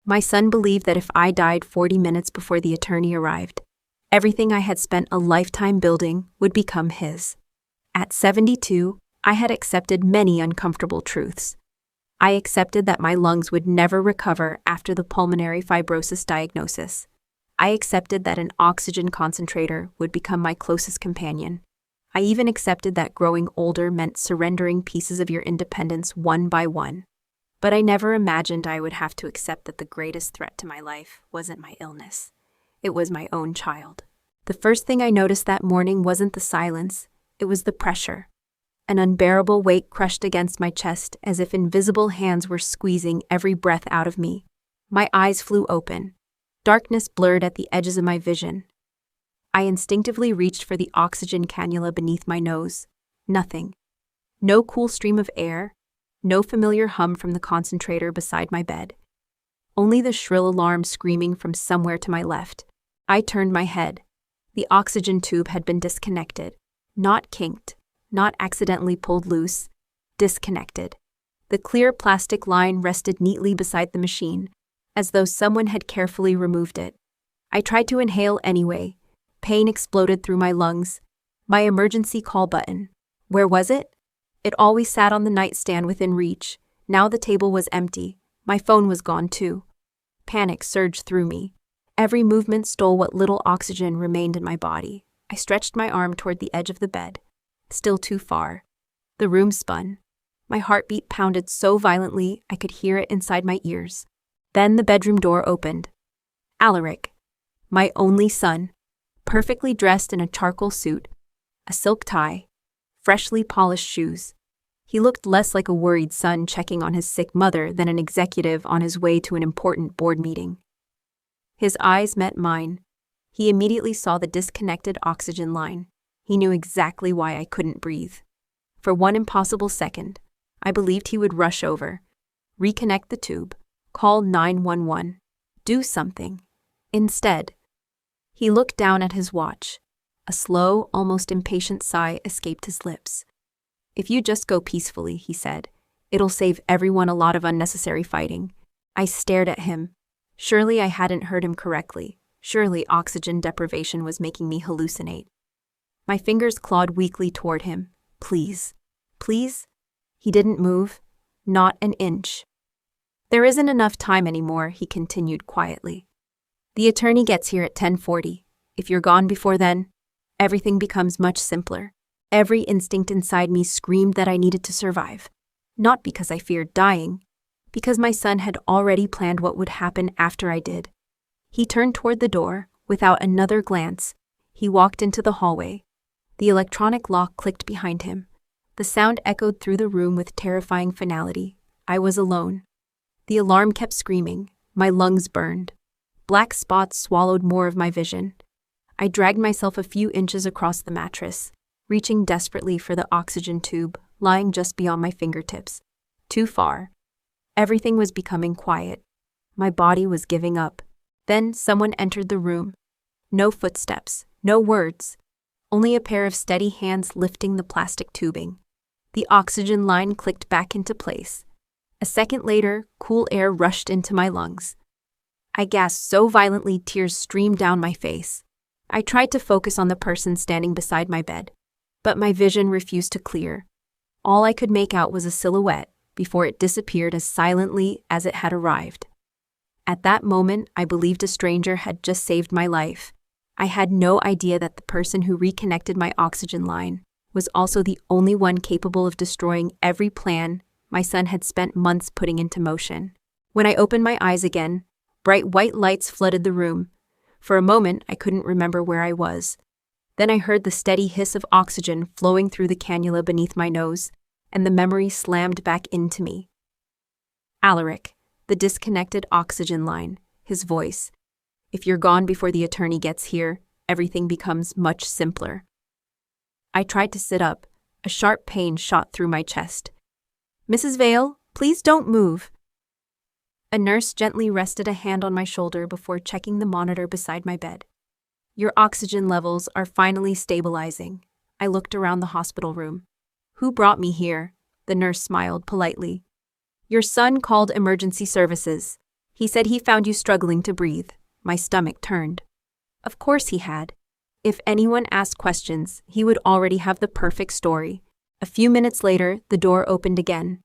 My son believed that if I died 40 minutes before the attorney arrived, everything I had spent a lifetime building would become his. At 72, I had accepted many uncomfortable truths. I accepted that my lungs would never recover after the pulmonary fibrosis diagnosis. I accepted that an oxygen concentrator would become my closest companion. I even accepted that growing older meant surrendering pieces of your independence one by one. But I never imagined I would have to accept that the greatest threat to my life wasn't my illness. It was my own child. The first thing I noticed that morning wasn't the silence, it was the pressure. An unbearable weight crushed against my chest as if invisible hands were squeezing every breath out of me. My eyes flew open. Darkness blurred at the edges of my vision. I instinctively reached for the oxygen cannula beneath my nose. Nothing. No cool stream of air. No familiar hum from the concentrator beside my bed. Only the shrill alarm screaming from somewhere to my left. I turned my head. The oxygen tube had been disconnected. Not kinked. Not accidentally pulled loose. Disconnected. The clear plastic line rested neatly beside the machine, as though someone had carefully removed it. I tried to inhale anyway. Pain exploded through my lungs. My emergency call button. Where was it? It always sat on the nightstand within reach. Now the table was empty. My phone was gone too. Panic surged through me. Every movement stole what little oxygen remained in my body. I stretched my arm toward the edge of the bed. Still too far. The room spun. My heartbeat pounded so violently I could hear it inside my ears. Then the bedroom door opened. Alaric, my only son, perfectly dressed in a charcoal suit, a silk tie, freshly polished shoes. He looked less like a worried son checking on his sick mother than an executive on his way to an important board meeting. His eyes met mine. He immediately saw the disconnected oxygen line. He knew exactly why I couldn't breathe. For one impossible second, I believed he would rush over, reconnect the tube, call 911, do something. Instead, he looked down at his watch. A slow, almost impatient sigh escaped his lips. "If you just go peacefully," he said, "it'll save everyone a lot of unnecessary fighting." I stared at him. Surely I hadn't heard him correctly. Surely oxygen deprivation was making me hallucinate. My fingers clawed weakly toward him. "Please. Please?" He didn't move. Not an inch. "There isn't enough time anymore," he continued quietly. "The attorney gets here at 10:40. If you're gone before then, everything becomes much simpler." Every instinct inside me screamed that I needed to survive. Not because I feared dying, because my son had already planned what would happen after I did. He turned toward the door. Without another glance, he walked into the hallway. The electronic lock clicked behind him. The sound echoed through the room with terrifying finality. I was alone. The alarm kept screaming. My lungs burned. Black spots swallowed more of my vision. I dragged myself a few inches across the mattress, reaching desperately for the oxygen tube lying just beyond my fingertips. Too far. Everything was becoming quiet. My body was giving up. Then someone entered the room. No footsteps, no words. Only a pair of steady hands lifting the plastic tubing. The oxygen line clicked back into place. A second later, cool air rushed into my lungs. I gasped so violently tears streamed down my face. I tried to focus on the person standing beside my bed, but my vision refused to clear. All I could make out was a silhouette before it disappeared as silently as it had arrived. At that moment, I believed a stranger had just saved my life. I had no idea that the person who reconnected my oxygen line was also the only one capable of destroying every plan my son had spent months putting into motion. When I opened my eyes again, bright white lights flooded the room. For a moment, I couldn't remember where I was. Then I heard the steady hiss of oxygen flowing through the cannula beneath my nose, and the memory slammed back into me. Alaric, the disconnected oxygen line, his voice. "If you're gone before the attorney gets here, everything becomes much simpler." I tried to sit up. A sharp pain shot through my chest. "Mrs. Vale, please don't move." A nurse gently rested a hand on my shoulder before checking the monitor beside my bed. "Your oxygen levels are finally stabilizing." I looked around the hospital room. "Who brought me here?" The nurse smiled politely. "Your son called emergency services. He said he found you struggling to breathe. My stomach turned. Of course he had. If anyone asked questions, he would already have the perfect story. A few minutes later, the door opened again.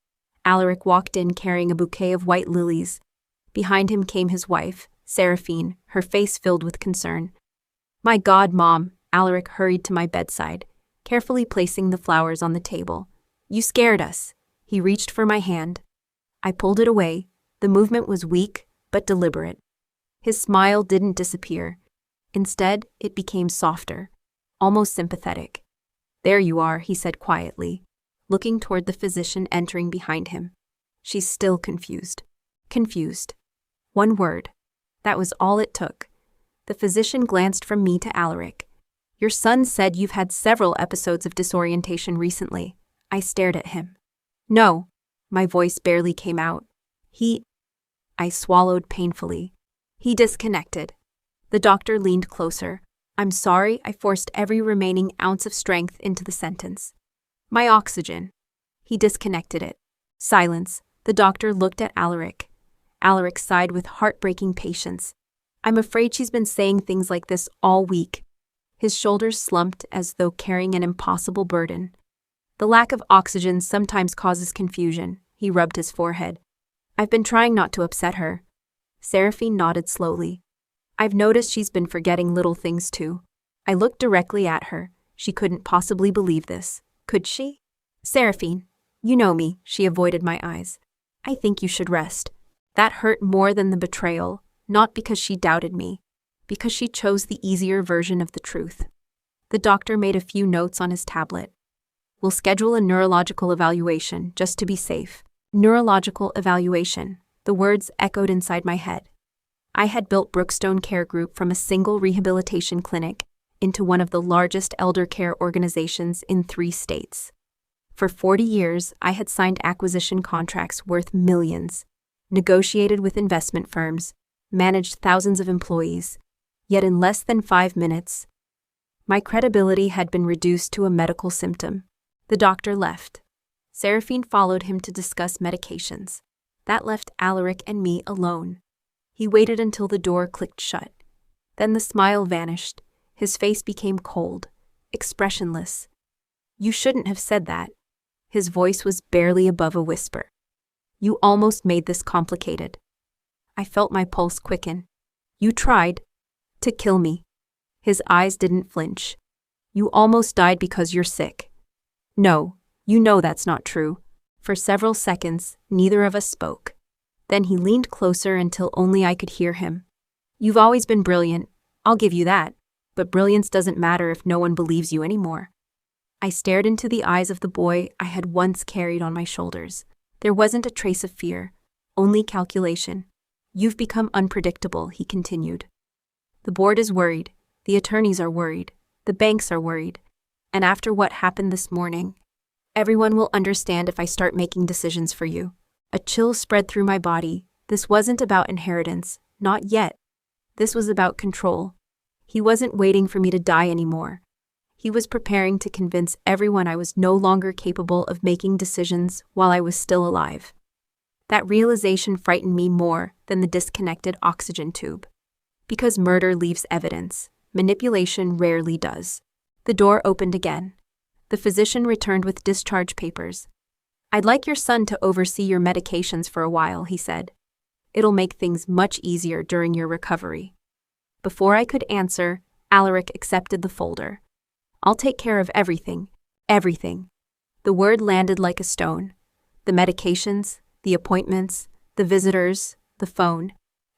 Alaric walked in carrying a bouquet of white lilies. Behind him came his wife, Seraphine, her face filled with concern. My God, Mom, Alaric hurried to my bedside, carefully placing the flowers on the table. You scared us. He reached for my hand. I pulled it away. The movement was weak, but deliberate. His smile didn't disappear. Instead, it became softer, almost sympathetic. There you are, he said quietly, looking toward the physician entering behind him. She's still confused. Confused. One word. That was all it took. The physician glanced from me to Alaric. Your son said you've had several episodes of disorientation recently. I stared at him. No. My voice barely came out. I swallowed painfully. He disconnected. The doctor leaned closer. I'm sorry, I forced every remaining ounce of strength into the sentence. My oxygen. He disconnected it. Silence. The doctor looked at Alaric. Alaric sighed with heartbreaking patience. I'm afraid she's been saying things like this all week. His shoulders slumped as though carrying an impossible burden. The lack of oxygen sometimes causes confusion. He rubbed his forehead. I've been trying not to upset her. Seraphine nodded slowly. I've noticed she's been forgetting little things too. I looked directly at her. She couldn't possibly believe this. Could she? Seraphine, you know me. She avoided my eyes. I think you should rest. That hurt more than the betrayal, not because she doubted me, because she chose the easier version of the truth. The doctor made a few notes on his tablet. We'll schedule a neurological evaluation, just to be safe. Neurological evaluation. The words echoed inside my head. I had built Brookstone Care Group from a single rehabilitation clinic into one of the largest elder care organizations in 3 states. For 40 years, I had signed acquisition contracts worth millions, negotiated with investment firms, managed thousands of employees. Yet in less than 5 minutes, my credibility had been reduced to a medical symptom. The doctor left. Seraphine followed him to discuss medications. That left Alaric and me alone. He waited until the door clicked shut. Then the smile vanished. His face became cold, expressionless. You shouldn't have said that. His voice was barely above a whisper. You almost made this complicated. I felt my pulse quicken. You tried to kill me. His eyes didn't flinch. You almost died because you're sick. No, you know that's not true. For several seconds, neither of us spoke. Then he leaned closer until only I could hear him. You've always been brilliant, I'll give you that, but brilliance doesn't matter if no one believes you anymore. I stared into the eyes of the boy I had once carried on my shoulders. There wasn't a trace of fear, only calculation. You've become unpredictable, he continued. The board is worried, the attorneys are worried, the banks are worried, and after what happened this morning, everyone will understand if I start making decisions for you. A chill spread through my body. This wasn't about inheritance, not yet. This was about control. He wasn't waiting for me to die anymore. He was preparing to convince everyone I was no longer capable of making decisions while I was still alive. That realization frightened me more than the disconnected oxygen tube. Because murder leaves evidence, manipulation rarely does. The door opened again. The physician returned with discharge papers. I'd like your son to oversee your medications for a while, he said. It'll make things much easier during your recovery. Before I could answer, Alaric accepted the folder. I'll take care of everything. Everything. The word landed like a stone. The medications, the appointments, the visitors, the phone,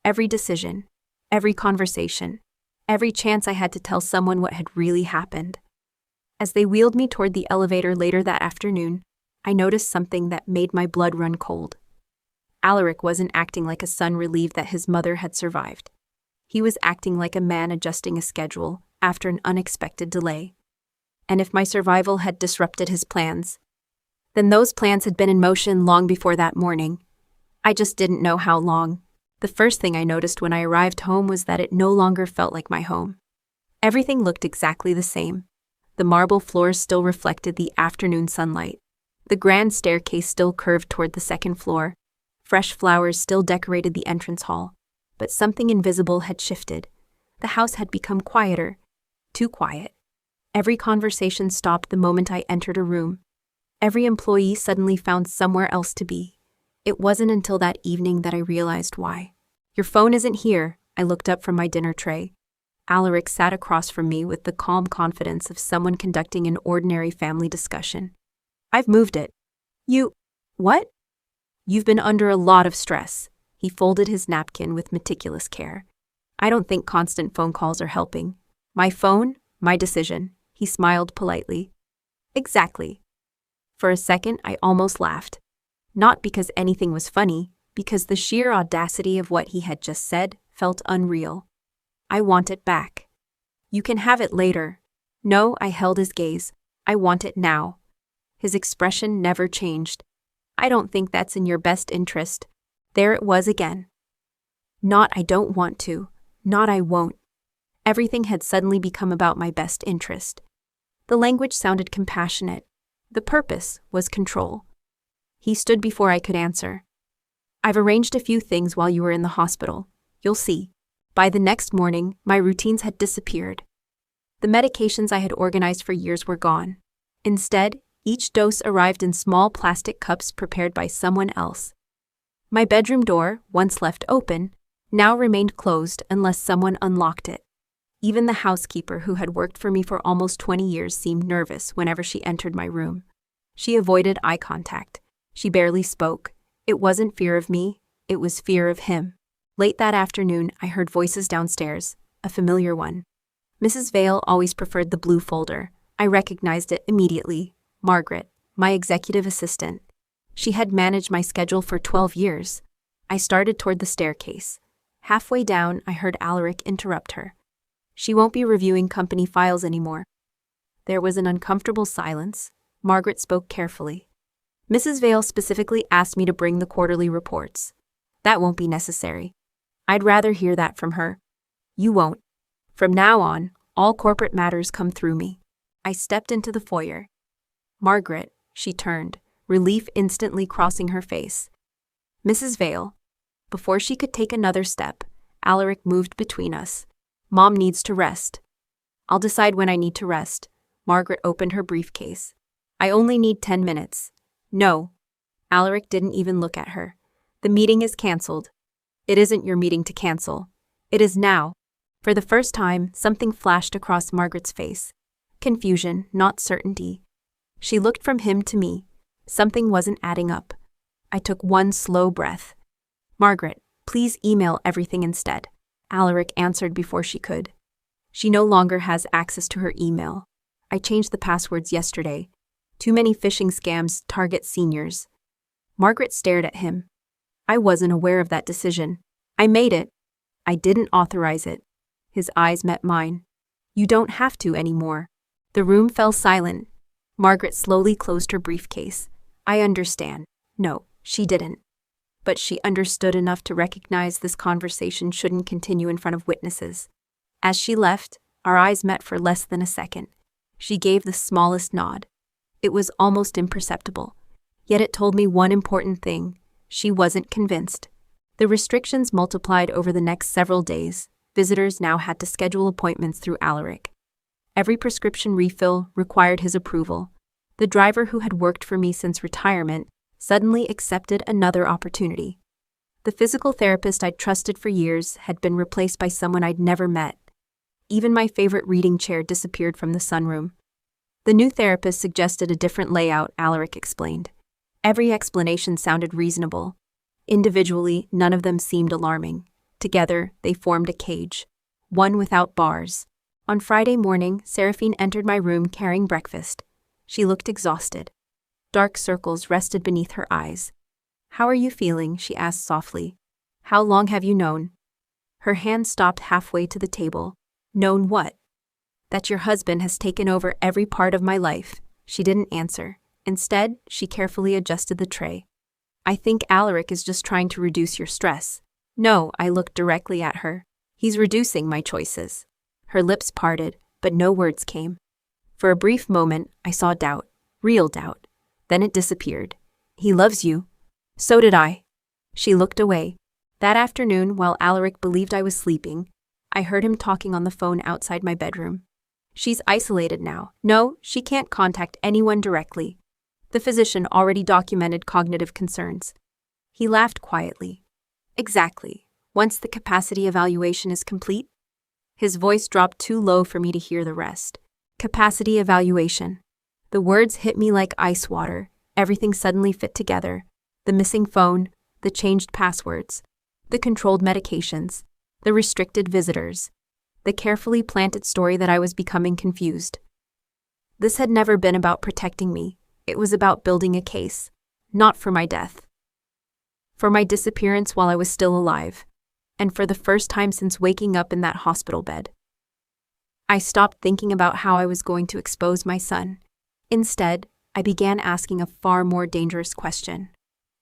every decision, every conversation, every chance I had to tell someone what had really happened. As they wheeled me toward the elevator later that afternoon, I noticed something that made my blood run cold. Alaric wasn't acting like a son relieved that his mother had survived. He was acting like a man adjusting a schedule after an unexpected delay. And if my survival had disrupted his plans, then those plans had been in motion long before that morning. I just didn't know how long. The first thing I noticed when I arrived home was that it no longer felt like my home. Everything looked exactly the same. The marble floors still reflected the afternoon sunlight. The grand staircase still curved toward the second floor. Fresh flowers still decorated the entrance hall, but something invisible had shifted. The house had become quieter, too quiet. Every conversation stopped the moment I entered a room. Every employee suddenly found somewhere else to be. It wasn't until that evening that I realized why. "Your phone isn't here," I looked up from my dinner tray. Alaric sat across from me with the calm confidence of someone conducting an ordinary family discussion. "I've moved it." What? "You've been under a lot of stress." He folded his napkin with meticulous care. "I don't think constant phone calls are helping." "My phone, my decision," he smiled politely. "Exactly." For a second, I almost laughed. Not because anything was funny, because the sheer audacity of what he had just said felt unreal. "I want it back." "You can have it later." "No," I held his gaze. "I want it now." His expression never changed. "I don't think that's in your best interest." There it was again. Not "I don't want to," not "I won't." Everything had suddenly become about my best interest. The language sounded compassionate. The purpose was control. He stood before I could answer. "I've arranged a few things while you were in the hospital. You'll see." By the next morning, my routines had disappeared. The medications I had organized for years were gone. Instead, each dose arrived in small plastic cups prepared by someone else. My bedroom door, once left open, now remained closed unless someone unlocked it. Even the housekeeper who had worked for me for almost 20 years seemed nervous whenever she entered my room. She avoided eye contact. She barely spoke. It wasn't fear of me, it was fear of him. Late that afternoon, I heard voices downstairs, a familiar one. Mrs. Vale always preferred the blue folder. I recognized it immediately. Margaret, my executive assistant. She had managed my schedule for 12 years. I started toward the staircase. Halfway down, I heard Alaric interrupt her. "She won't be reviewing company files anymore." There was an uncomfortable silence. Margaret spoke carefully. "Mrs. Vale specifically asked me to bring the quarterly reports." "That won't be necessary." "I'd rather hear that from her." "You won't. From now on, all corporate matters come through me." I stepped into the foyer. "Margaret," she turned, relief instantly crossing her face. "Mrs. Vale." Before she could take another step, Alaric moved between us. "Mom needs to rest." "I'll decide when I need to rest." Margaret opened her briefcase. "I only need 10 minutes. "No." Alaric didn't even look at her. "The meeting is cancelled." "It isn't your meeting to cancel. It is now." For the first time, something flashed across Margaret's face. Confusion, not certainty. She looked from him to me. Something wasn't adding up. I took one slow breath. "Margaret, please email everything instead." Alaric answered before she could. "She no longer has access to her email. I changed the passwords yesterday. Too many phishing scams target seniors." Margaret stared at him. "I wasn't aware of that decision. I made it. I didn't authorize it." His eyes met mine. "You don't have to anymore." The room fell silent. Margaret slowly closed her briefcase. "I understand." No, she didn't. But she understood enough to recognize this conversation shouldn't continue in front of witnesses. As she left, our eyes met for less than a second. She gave the smallest nod. It was almost imperceptible. Yet it told me one important thing. She wasn't convinced. The restrictions multiplied over the next several days. Visitors now had to schedule appointments through Alaric. Every prescription refill required his approval. The driver who had worked for me since retirement suddenly accepted another opportunity. The physical therapist I'd trusted for years had been replaced by someone I'd never met. Even my favorite reading chair disappeared from the sunroom. The new therapist suggested a different layout, Alaric explained. Every explanation sounded reasonable. Individually, none of them seemed alarming. Together, they formed a cage, one without bars. On Friday morning, Seraphine entered my room carrying breakfast. She looked exhausted. Dark circles rested beneath her eyes. "How are you feeling?" she asked softly. "How long have you known?" Her hand stopped halfway to the table. "Known what?" "That your husband has taken over every part of my life." She didn't answer. Instead, she carefully adjusted the tray. "I think Alaric is just trying to reduce your stress." "No," I looked directly at her. "He's reducing my choices." Her lips parted, but no words came. For a brief moment, I saw doubt, real doubt. Then it disappeared. "He loves you." "So did I." She looked away. That afternoon, while Alaric believed I was sleeping, I heard him talking on the phone outside my bedroom. She's isolated now. No, she can't contact anyone directly. The physician already documented cognitive concerns. He laughed quietly. Exactly. Once the capacity evaluation is complete? His voice dropped too low for me to hear the rest. Capacity evaluation. The words hit me like ice water. Everything suddenly fit together. The missing phone, the changed passwords, the controlled medications, the restricted visitors, the carefully planted story that I was becoming confused. This had never been about protecting me. It was about building a case, not for my death. For my disappearance while I was still alive, and for the first time since waking up in that hospital bed. I stopped thinking about how I was going to expose my son. Instead, I began asking a far more dangerous question.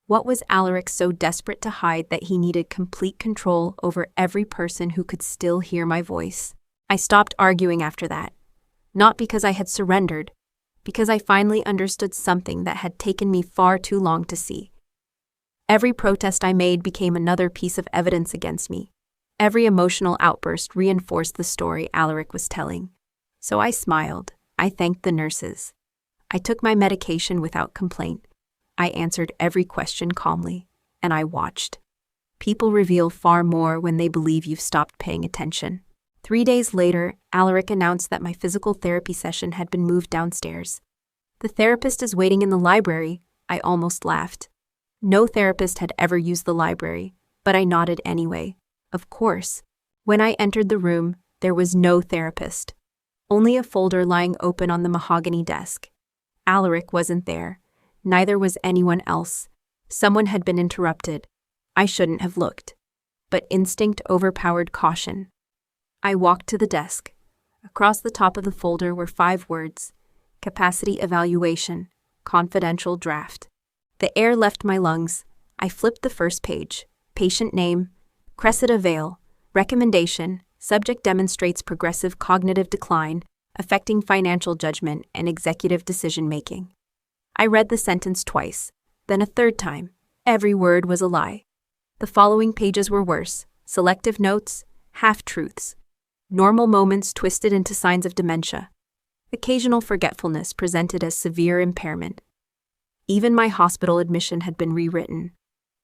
What was Alaric so desperate to hide that he needed complete control over every person who could still hear my voice? I stopped arguing after that. Not because I had surrendered, because I finally understood something that had taken me far too long to see. Every protest I made became another piece of evidence against me. Every emotional outburst reinforced the story Alaric was telling. So I smiled. I thanked the nurses. I took my medication without complaint. I answered every question calmly, and I watched. People reveal far more when they believe you've stopped paying attention. 3 days later, Alaric announced that my physical therapy session had been moved downstairs. The therapist is waiting in the library. I almost laughed. No therapist had ever used the library, but I nodded anyway. Of course. When I entered the room, there was no therapist. Only a folder lying open on the mahogany desk. Alaric wasn't there. Neither was anyone else. Someone had been interrupted. I shouldn't have looked. But instinct overpowered caution. I walked to the desk. Across the top of the folder were 5 words. Capacity evaluation. Confidential draft. The air left my lungs. I flipped the first page. Patient name. Cressida Vale. Recommendation. Subject demonstrates progressive cognitive decline, affecting financial judgment and executive decision-making. I read the sentence twice, then a third time. Every word was a lie. The following pages were worse. Selective notes, half-truths. Normal moments twisted into signs of dementia. Occasional forgetfulness presented as severe impairment. Even my hospital admission had been rewritten.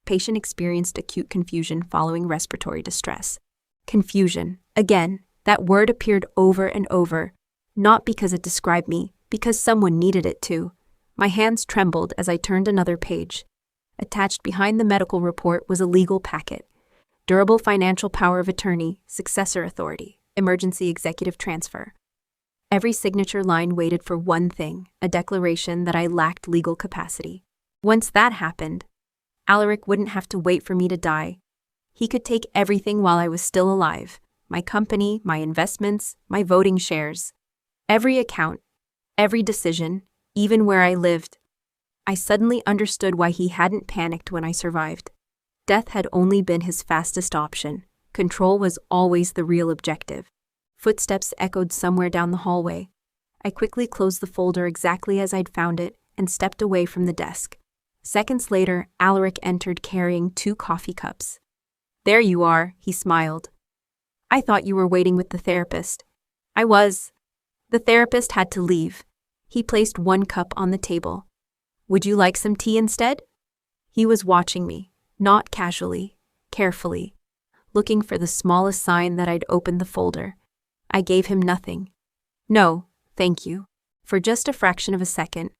Patient experienced acute confusion following respiratory distress. Confusion. Again, that word appeared over and over, not because it described me, because someone needed it to. My hands trembled as I turned another page. Attached behind the medical report was a legal packet. Durable financial power of attorney, successor authority, emergency executive transfer. Every signature line waited for one thing, a declaration that I lacked legal capacity. Once that happened, Alaric wouldn't have to wait for me to die. He could take everything while I was still alive. My company, my investments, my voting shares. Every account, every decision, even where I lived. I suddenly understood why he hadn't panicked when I survived. Death had only been his fastest option. Control was always the real objective. Footsteps echoed somewhere down the hallway. I quickly closed the folder exactly as I'd found it and stepped away from the desk. Seconds later, Alaric entered carrying 2 coffee cups. "There you are," he smiled. "I thought you were waiting with the therapist." I was. The therapist had to leave. He placed 1 cup on the table. "Would you like some tea instead?" He was watching me, not casually, carefully, looking for the smallest sign that I'd opened the folder. I gave him nothing. "No, thank you." For just a fraction of a second,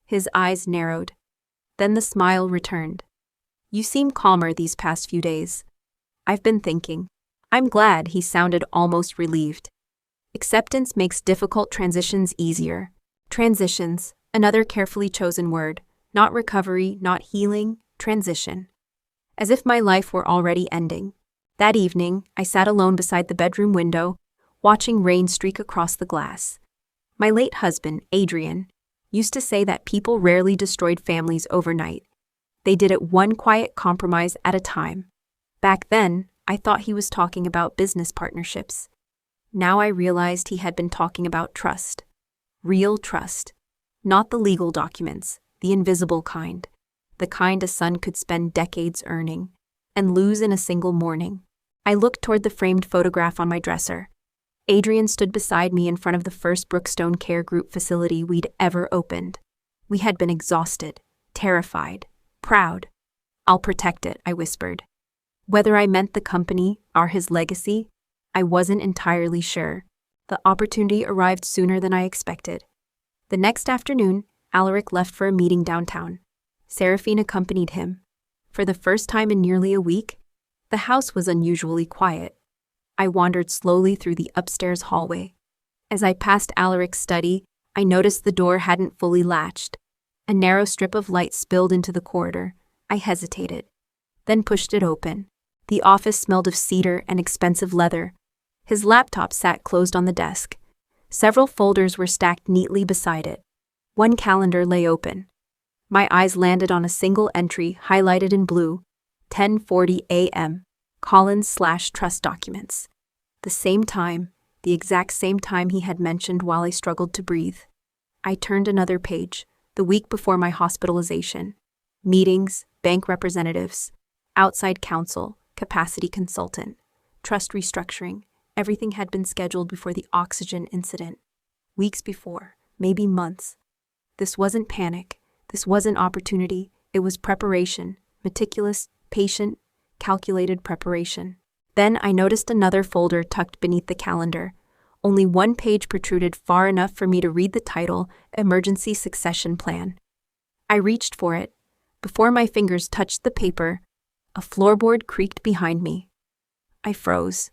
his eyes narrowed. Then the smile returned. "You seem calmer these past few days." "I've been thinking." "I'm glad," he sounded almost relieved. Acceptance makes difficult transitions easier. Transitions, another carefully chosen word. Not recovery, not healing, transition. As if my life were already ending. That evening, I sat alone beside the bedroom window, watching rain streak across the glass. My late husband, Adrian, used to say that people rarely destroyed families overnight. They did it one quiet compromise at a time. Back then, I thought he was talking about business partnerships. Now I realized he had been talking about trust. Real trust. Not the legal documents, the invisible kind. The kind a son could spend decades earning. and lose in a single morning. I looked toward the framed photograph on my dresser. Adrian stood beside me in front of the first Brookstone Care Group facility we'd ever opened. We had been exhausted, terrified, proud. "I'll protect it," I whispered. Whether I meant the company or his legacy, I wasn't entirely sure. The opportunity arrived sooner than I expected. The next afternoon, Alaric left for a meeting downtown. Seraphine accompanied him. For the first time in nearly a week, the house was unusually quiet. I wandered slowly through the upstairs hallway. As I passed Alaric's study, I noticed the door hadn't fully latched. A narrow strip of light spilled into the corridor. I hesitated, then pushed it open. The office smelled of cedar and expensive leather. His laptop sat closed on the desk. Several folders were stacked neatly beside it. One calendar lay open. My eyes landed on a single entry highlighted in blue, 10:40 a.m., Collins/Trust documents. The exact same time he had mentioned while I struggled to breathe. I turned another page, the week before my hospitalization. Meetings, bank representatives, outside counsel, capacity consultant, trust restructuring. Everything had been scheduled before the oxygen incident. Weeks before, maybe months. This wasn't panic. This wasn't opportunity. It was preparation. Meticulous, patient, calculated preparation. Then I noticed another folder tucked beneath the calendar. Only one page protruded far enough for me to read the title, Emergency Succession Plan. I reached for it. Before my fingers touched the paper, a floorboard creaked behind me. I froze.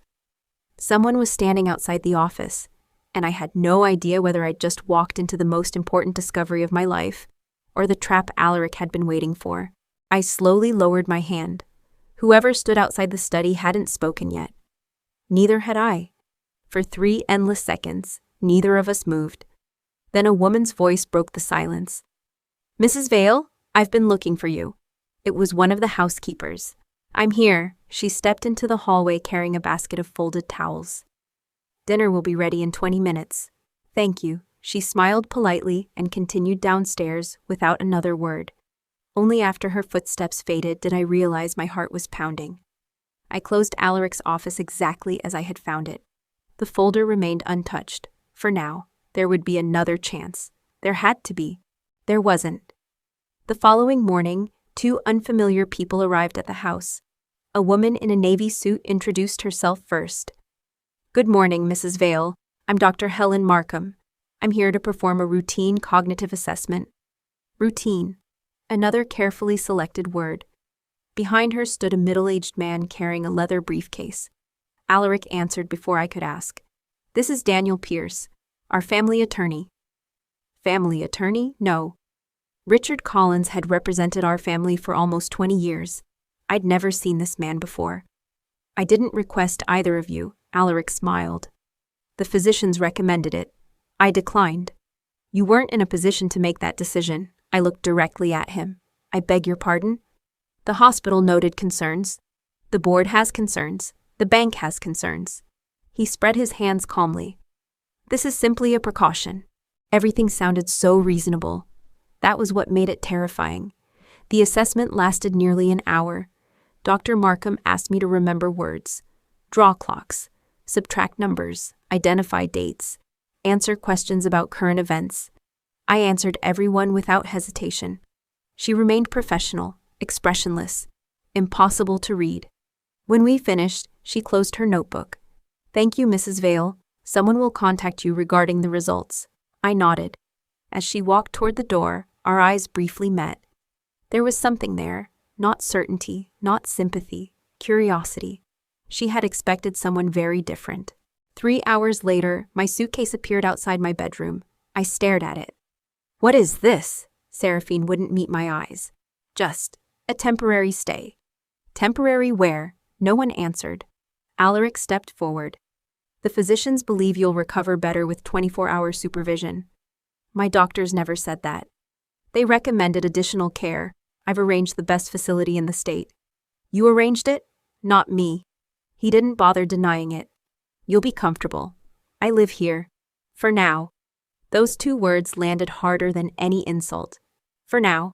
Someone was standing outside the office, and I had no idea whether I'd just walked into the most important discovery of my life, or the trap Alaric had been waiting for. I slowly lowered my hand. Whoever stood outside the study hadn't spoken yet. Neither had I. For 3 endless seconds, neither of us moved. Then a woman's voice broke the silence. "Mrs. Vale, I've been looking for you." It was one of the housekeepers. "I'm here." She stepped into the hallway carrying a basket of folded towels. "Dinner will be ready in 20 minutes. "Thank you." She smiled politely and continued downstairs without another word. Only after her footsteps faded did I realize my heart was pounding. I closed Alaric's office exactly as I had found it. The folder remained untouched. For now, there would be another chance. There had to be. There wasn't. The following morning, 2 unfamiliar people arrived at the house. A woman in a navy suit introduced herself first. "Good morning, Mrs. Vale. I'm Dr. Helen Markham. I'm here to perform a routine cognitive assessment." Routine. Another carefully selected word. Behind her stood a middle-aged man carrying a leather briefcase. Alaric answered before I could ask. "This is Daniel Pierce, our family attorney." Family attorney? No. Richard Collins had represented our family for almost 20 years. I'd never seen this man before. "I didn't request either of you," Alaric smiled. "The physicians recommended it. I declined." "You weren't in a position to make that decision." I looked directly at him. "I beg your pardon?" "The hospital noted concerns. The board has concerns. The bank has concerns." He spread his hands calmly. "This is simply a precaution." Everything sounded so reasonable. That was what made it terrifying. The assessment lasted nearly an hour. Dr. Markham asked me to remember words, draw clocks, subtract numbers, identify dates, answer questions about current events. I answered every one without hesitation. She remained professional, expressionless, impossible to read. When we finished, she closed her notebook. "Thank you, Mrs. Vale. Someone will contact you regarding the results." I nodded. As she walked toward the door, our eyes briefly met. There was something there, not certainty, not sympathy, curiosity. She had expected someone very different. 3 hours later, my suitcase appeared outside my bedroom. I stared at it. "What is this?" Seraphine wouldn't meet my eyes. "Just a temporary stay." "Temporary where?" No one answered. Alaric stepped forward. "The physicians believe you'll recover better with 24-hour supervision." "My doctors never said that. They recommended additional care. I've arranged the best facility in the state." "You arranged it?" "Not me." He didn't bother denying it. "You'll be comfortable. I live here. For now." Those 2 words landed harder than any insult. For now.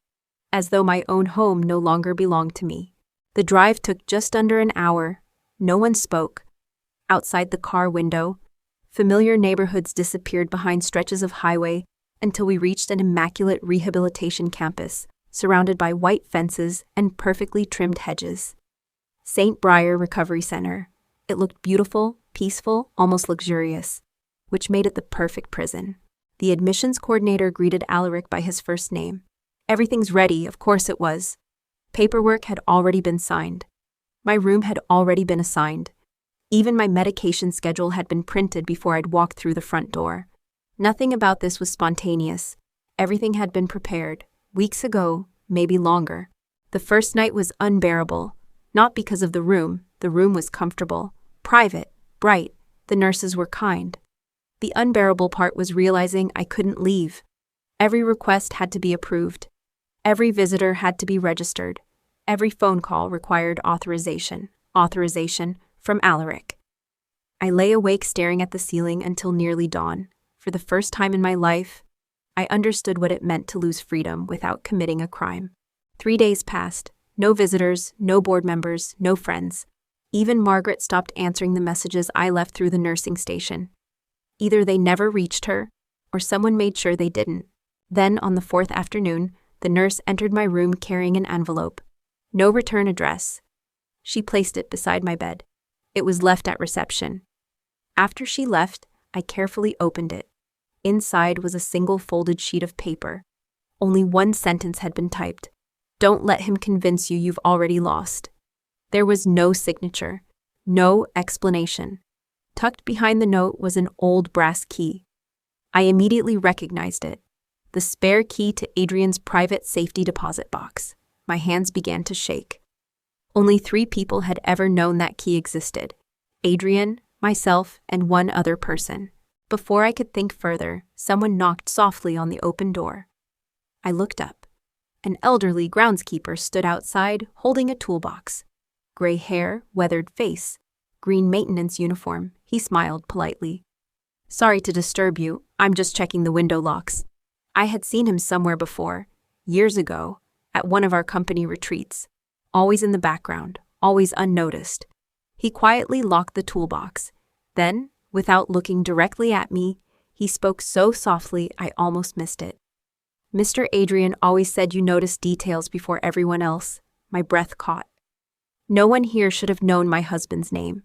As though my own home no longer belonged to me. The drive took just under an hour. No one spoke. Outside the car window, familiar neighborhoods disappeared behind stretches of highway until we reached an immaculate rehabilitation campus, surrounded by white fences and perfectly trimmed hedges. St. Briar Recovery Center. It looked beautiful, peaceful, almost luxurious, which made it the perfect prison. The admissions coordinator greeted Alaric by his first name. Everything's ready, of course it was. Paperwork had already been signed. My room had already been assigned. Even my medication schedule had been printed before I'd walked through the front door. Nothing about this was spontaneous. Everything had been prepared, weeks ago, maybe longer. The first night was unbearable, not because of the room was comfortable, private, bright, the nurses were kind. The unbearable part was realizing I couldn't leave. Every request had to be approved. Every visitor had to be registered. Every phone call required authorization from Alaric. I lay awake staring at the ceiling until nearly dawn. For the first time in my life, I understood what it meant to lose freedom without committing a crime. 3 days passed. No visitors, no board members, no friends. Even Margaret stopped answering the messages I left through the nursing station. Either they never reached her, or someone made sure they didn't. Then, on the 4th afternoon, the nurse entered my room carrying an envelope. No return address. She placed it beside my bed. It was left at reception. After she left, I carefully opened it. Inside was a single folded sheet of paper. Only one sentence had been typed. Don't let him convince you you've already lost. There was no signature, no explanation. Tucked behind the note was an old brass key. I immediately recognized it. The spare key to Adrian's private safety deposit box. My hands began to shake. Only 3 people had ever known that key existed. Adrian, myself, and one other person. Before I could think further, someone knocked softly on the open door. I looked up. An elderly groundskeeper stood outside, holding a toolbox. Gray hair, weathered face, green maintenance uniform. He smiled politely. Sorry to disturb you, I'm just checking the window locks. I had seen him somewhere before, years ago, at one of our company retreats. Always in the background, always unnoticed. He quietly locked the toolbox. Then, without looking directly at me, he spoke so softly I almost missed it. Mr. Adrian always said you noticed details before everyone else. My breath caught. No one here should have known my husband's name.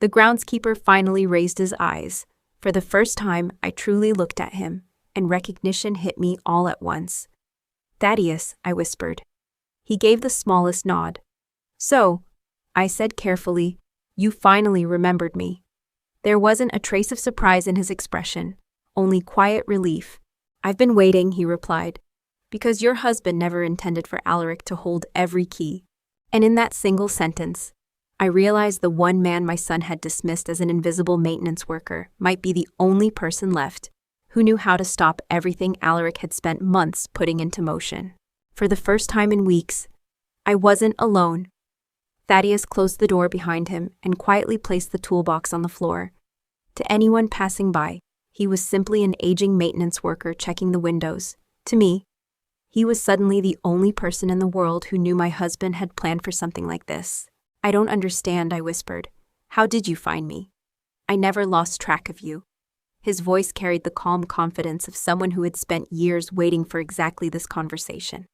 The groundskeeper finally raised his eyes. For the first time, I truly looked at him, and recognition hit me all at once. Thaddeus, I whispered. He gave the smallest nod. So, I said carefully, you finally remembered me. There wasn't a trace of surprise in his expression, only quiet relief. I've been waiting, he replied, because your husband never intended for Alaric to hold every key. And in that single sentence, I realized the one man my son had dismissed as an invisible maintenance worker might be the only person left who knew how to stop everything Alaric had spent months putting into motion. For the first time in weeks, I wasn't alone. Thaddeus closed the door behind him and quietly placed the toolbox on the floor. To anyone passing by, he was simply an aging maintenance worker checking the windows. To me, he was suddenly the only person in the world who knew my husband had planned for something like this. I don't understand, I whispered. How did you find me? I never lost track of you. His voice carried the calm confidence of someone who had spent years waiting for exactly this conversation.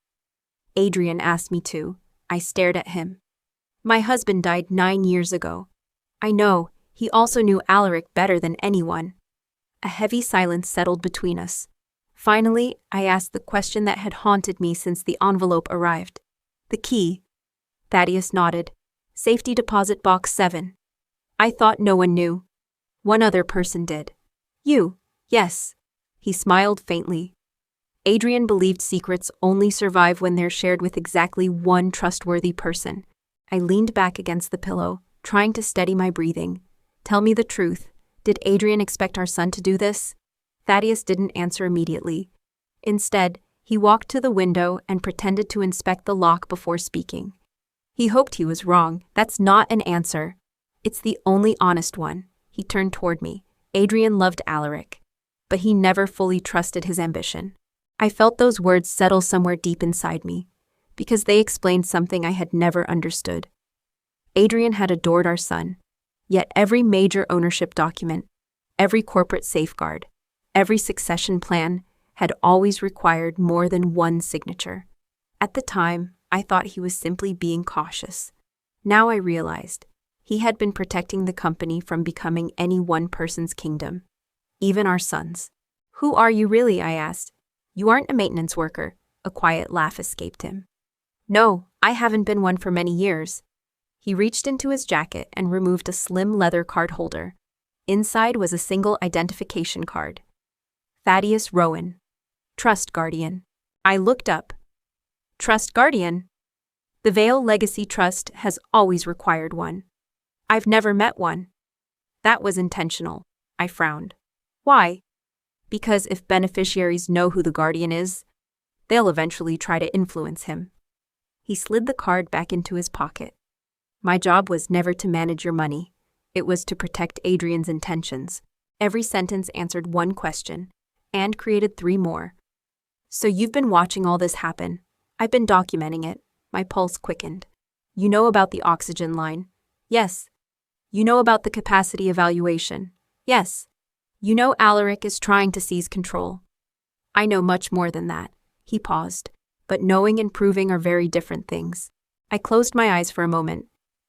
Adrian asked me to. I stared at him. My husband died 9 years ago. I know, he also knew Alaric better than anyone. A heavy silence settled between us. Finally, I asked the question that had haunted me since the envelope arrived. The key. Thaddeus nodded. Safety deposit box 7. I thought no one knew. One other person did. You, yes. He smiled faintly. Adrian believed secrets only survive when they're shared with exactly one trustworthy person. I leaned back against the pillow, trying to steady my breathing. Tell me the truth. Did Adrian expect our son to do this? Thaddeus didn't answer immediately. Instead, he walked to the window and pretended to inspect the lock before speaking. He hoped he was wrong. That's not an answer. It's the only honest one. He turned toward me. Adrian loved Alaric, but he never fully trusted his ambition. I felt those words settle somewhere deep inside me. because they explained something I had never understood. Adrian had adored our son, yet every major ownership document, every corporate safeguard, every succession plan had always required more than one signature. At the time, I thought he was simply being cautious. Now I realized he had been protecting the company from becoming any one person's kingdom, even our son's. "Who are you really?" I asked. "You aren't a maintenance worker." A quiet laugh escaped him. "No, I haven't been one for many years." He reached into his jacket and removed a slim leather card holder. Inside was a single identification card. Thaddeus Rowan. Trust Guardian. I looked up. Trust Guardian? The Vale Legacy Trust has always required one. I've never met one. That was intentional. I frowned. Why? Because if beneficiaries know who the Guardian is, they'll eventually try to influence him. He slid the card back into his pocket. My job was never to manage your money. It was to protect Adrian's intentions. Every sentence answered one question, and created 3 more. "So you've been watching all this happen." "I've been documenting it." My pulse quickened. "You know about the oxygen line?" "Yes." "You know about the capacity evaluation?" "Yes." "You know Alaric is trying to seize control?" "I know much more than that." He paused. "But knowing and proving are very different things." I closed my eyes for a moment.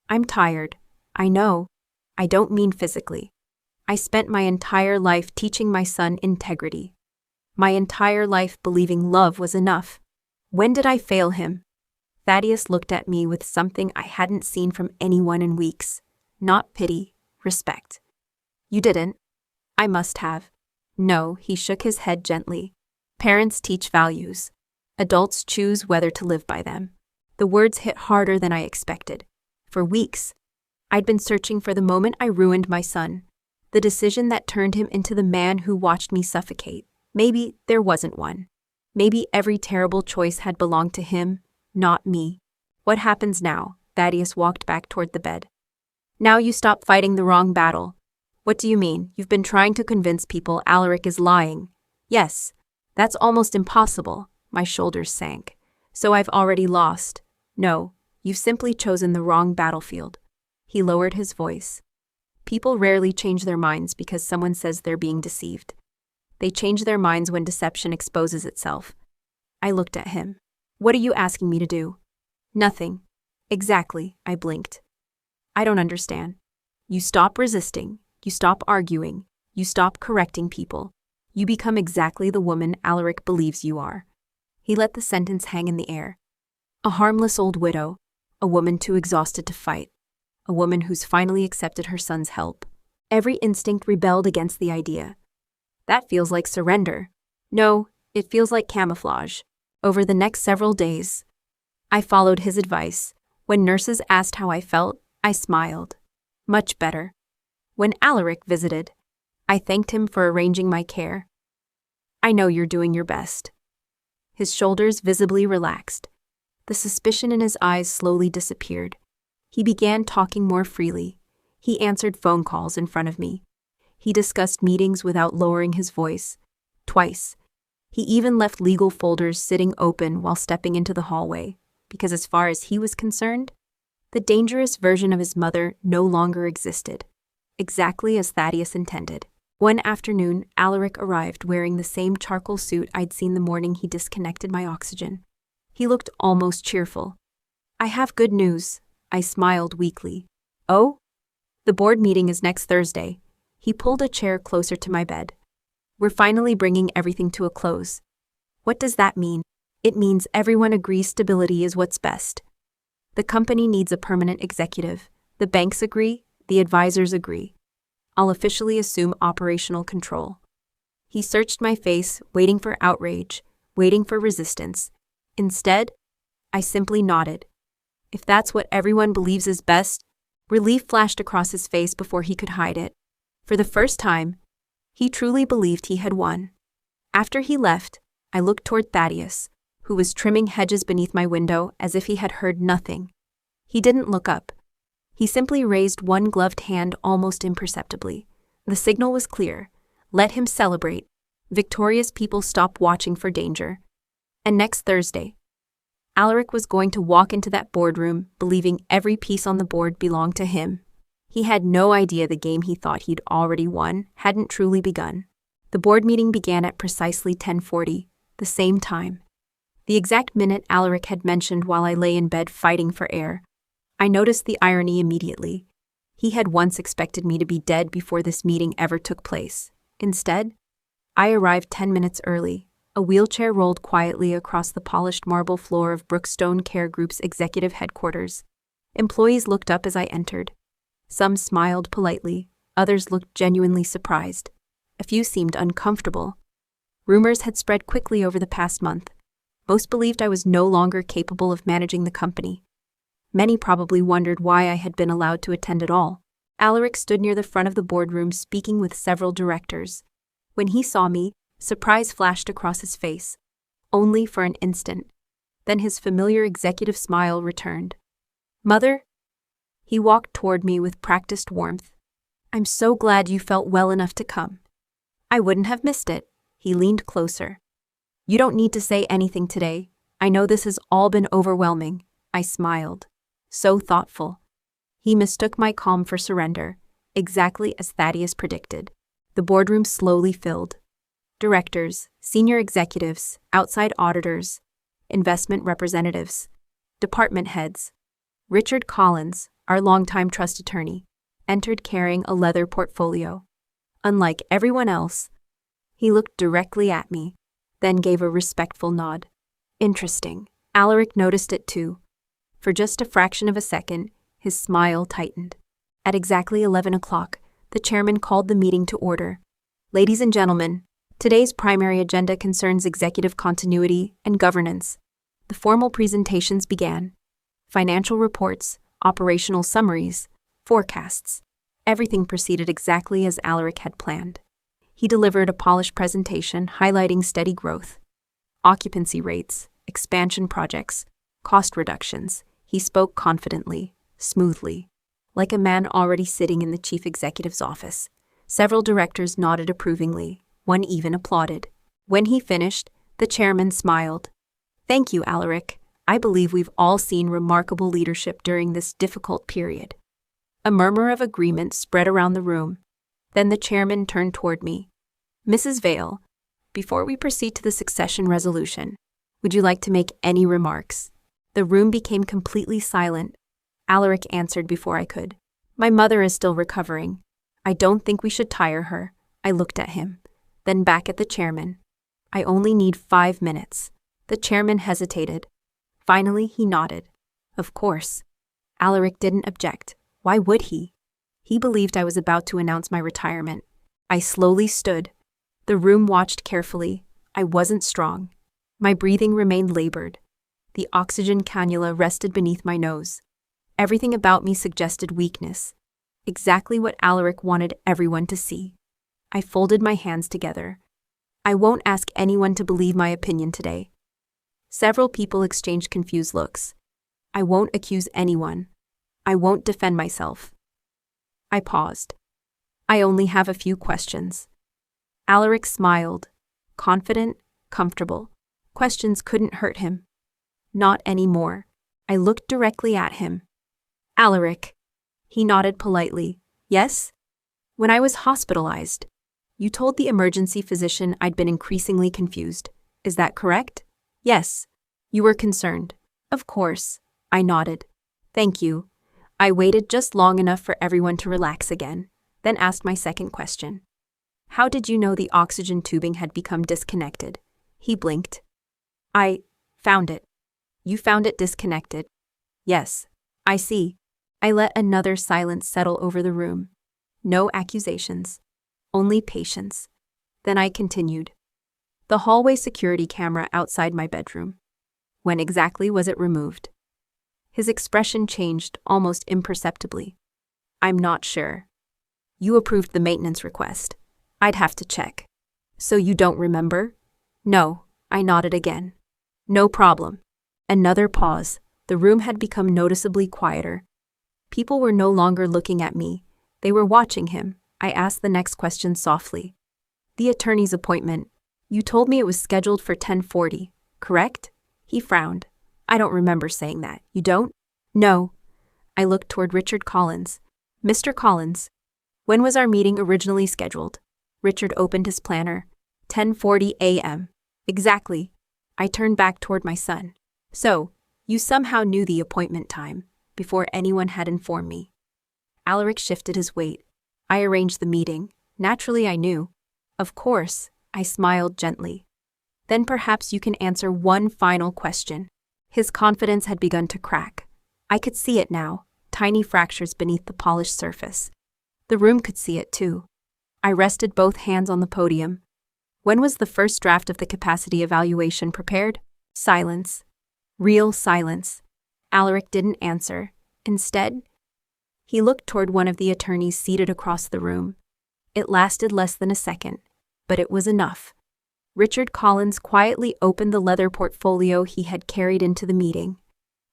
"I'm tired." "I know. I don't mean physically. I spent my entire life teaching my son integrity. My entire life believing love was enough. When did I fail him?" Thaddeus looked at me with something I hadn't seen from anyone in weeks. Not pity, respect. "You didn't." "I must have." "No," he shook his head gently. "Parents teach values. Adults choose whether to live by them." The words hit harder than I expected. For weeks, I'd been searching for the moment I ruined my son, the decision that turned him into the man who watched me suffocate. Maybe there wasn't one. Maybe every terrible choice had belonged to him, not me. "What happens now?" Thaddeus walked back toward the bed. "Now you stop fighting the wrong battle." "What do you mean? You've been trying to convince people Alaric is lying." "Yes. That's almost impossible." My shoulders sank. "So I've already lost." "No, you've simply chosen the wrong battlefield." He lowered his voice. "People rarely change their minds because someone says they're being deceived. They change their minds when deception exposes itself." I looked at him. "What are you asking me to do?" "Nothing." "Exactly," I blinked. "I don't understand." "You stop resisting. You stop arguing. You stop correcting people. You become exactly the woman Alaric believes you are." He let the sentence hang in the air. "A harmless old widow. A woman too exhausted to fight. A woman who's finally accepted her son's help." Every instinct rebelled against the idea. "That feels like surrender." "No, it feels like camouflage." Over the next several days, I followed his advice. When nurses asked how I felt, I smiled. Much better. When Alaric visited, I thanked him for arranging my care. "I know you're doing your best." His shoulders visibly relaxed. The suspicion in his eyes slowly disappeared. He began talking more freely. He answered phone calls in front of me. He discussed meetings without lowering his voice. Twice. He even left legal folders sitting open while stepping into the hallway, because as far as he was concerned, the dangerous version of his mother no longer existed, exactly as Thaddeus intended. One afternoon, Alaric arrived wearing the same charcoal suit I'd seen the morning he disconnected my oxygen. He looked almost cheerful. "I have good news." I smiled weakly. "Oh?" "The board meeting is next Thursday." He pulled a chair closer to my bed. "We're finally bringing everything to a close." "What does that mean?" "It means everyone agrees stability is what's best. The company needs a permanent executive. The banks agree, the advisors agree. I'll officially assume operational control." He searched my face, waiting for outrage, waiting for resistance. Instead, I simply nodded. If that's what everyone believes is best, relief flashed across his face before he could hide it. For the first time, he truly believed he had won. After he left, I looked toward Thaddeus, who was trimming hedges beneath my window as if he had heard nothing. He didn't look up. He simply raised one gloved hand almost imperceptibly. The signal was clear. Let him celebrate. Victorious people stop watching for danger. And next Thursday, Alaric was going to walk into that boardroom believing every piece on the board belonged to him. He had no idea the game he thought he'd already won hadn't truly begun. The board meeting began at precisely 10:40, the same time. The exact minute Alaric had mentioned while I lay in bed fighting for air. I noticed the irony immediately. He had once expected me to be dead before this meeting ever took place. Instead, I arrived 10 minutes early. A wheelchair rolled quietly across the polished marble floor of Brookstone Care Group's executive headquarters. Employees looked up as I entered. Some smiled politely, others looked genuinely surprised. A few seemed uncomfortable. Rumors had spread quickly over the past month. Most believed I was no longer capable of managing the company. Many probably wondered why I had been allowed to attend at all. Alaric stood near the front of the boardroom speaking with several directors. When he saw me, surprise flashed across his face. Only for an instant. Then his familiar executive smile returned. "Mother?" He walked toward me with practiced warmth. "I'm so glad you felt well enough to come." "I wouldn't have missed it." He leaned closer. "You don't need to say anything today. I know this has all been overwhelming." I smiled. So thoughtful. He mistook my calm for surrender, exactly as Thaddeus predicted. The boardroom slowly filled. Directors, senior executives, outside auditors, investment representatives, department heads. Richard Collins, our longtime trust attorney, entered carrying a leather portfolio. Unlike everyone else, he looked directly at me, then gave a respectful nod. Interesting. Alaric noticed it too. For just a fraction of a second, his smile tightened. At exactly 11 o'clock, the chairman called the meeting to order. "Ladies and gentlemen, today's primary agenda concerns executive continuity and governance." The formal presentations began. Financial reports, operational summaries, forecasts. Everything proceeded exactly as Alaric had planned. He delivered a polished presentation highlighting steady growth, occupancy rates, expansion projects, cost reductions. He spoke confidently, smoothly, like a man already sitting in the chief executive's office. Several directors nodded approvingly. One even applauded. When he finished, the chairman smiled. "Thank you, Alaric. I believe we've all seen remarkable leadership during this difficult period." A murmur of agreement spread around the room. Then the chairman turned toward me. "Mrs. Vale, before we proceed to the succession resolution, would you like to make any remarks?" The room became completely silent. Alaric answered before I could. "My mother is still recovering. I don't think we should tire her." I looked at him, then back at the chairman. "I only need 5 minutes." The chairman hesitated. Finally, he nodded. Of course. Alaric didn't object. Why would he? He believed I was about to announce my retirement. I slowly stood. The room watched carefully. I wasn't strong. My breathing remained labored. The oxygen cannula rested beneath my nose. Everything about me suggested weakness. Exactly what Alaric wanted everyone to see. I folded my hands together. "I won't ask anyone to believe my opinion today." Several people exchanged confused looks. "I won't accuse anyone. I won't defend myself." I paused. "I only have a few questions." Alaric smiled, confident, comfortable. Questions couldn't hurt him. Not anymore. I looked directly at him. "Alaric." He nodded politely. "Yes?" "When I was hospitalized, you told the emergency physician I'd been increasingly confused. Is that correct?" "Yes." "You were concerned." "Of course." I nodded. "Thank you." I waited just long enough for everyone to relax again, then asked my second question. "How did you know the oxygen tubing had become disconnected?" He blinked. "I found it." "You found it disconnected?" "Yes." "I see." I let another silence settle over the room. No accusations. Only patience. Then I continued. "The hallway security camera outside my bedroom. When exactly was it removed?" His expression changed almost imperceptibly. "I'm not sure." "You approved the maintenance request." "I'd have to check." "So you don't remember?" "No." I nodded again. "No problem." Another pause. The room had become noticeably quieter. People were no longer looking at me. They were watching him. I asked the next question softly. "The attorney's appointment. You told me it was scheduled for 10:40, correct?" He frowned. I don't remember saying that. You don't? No. I looked toward Richard Collins. Mr. Collins, when was our meeting originally scheduled? Richard opened his planner. 10:40 a.m. Exactly. I turned back toward my son. So, you somehow knew the appointment time, before anyone had informed me. Alaric shifted his weight. I arranged the meeting. Naturally, I knew. Of course, I smiled gently. Then perhaps you can answer one final question. His confidence had begun to crack. I could see it now, tiny fractures beneath the polished surface. The room could see it too. I rested both hands on the podium. When was the first draft of the capacity evaluation prepared? Silence. Real silence. Alaric didn't answer. Instead, he looked toward one of the attorneys seated across the room. It lasted less than a second, but it was enough. Richard Collins quietly opened the leather portfolio he had carried into the meeting.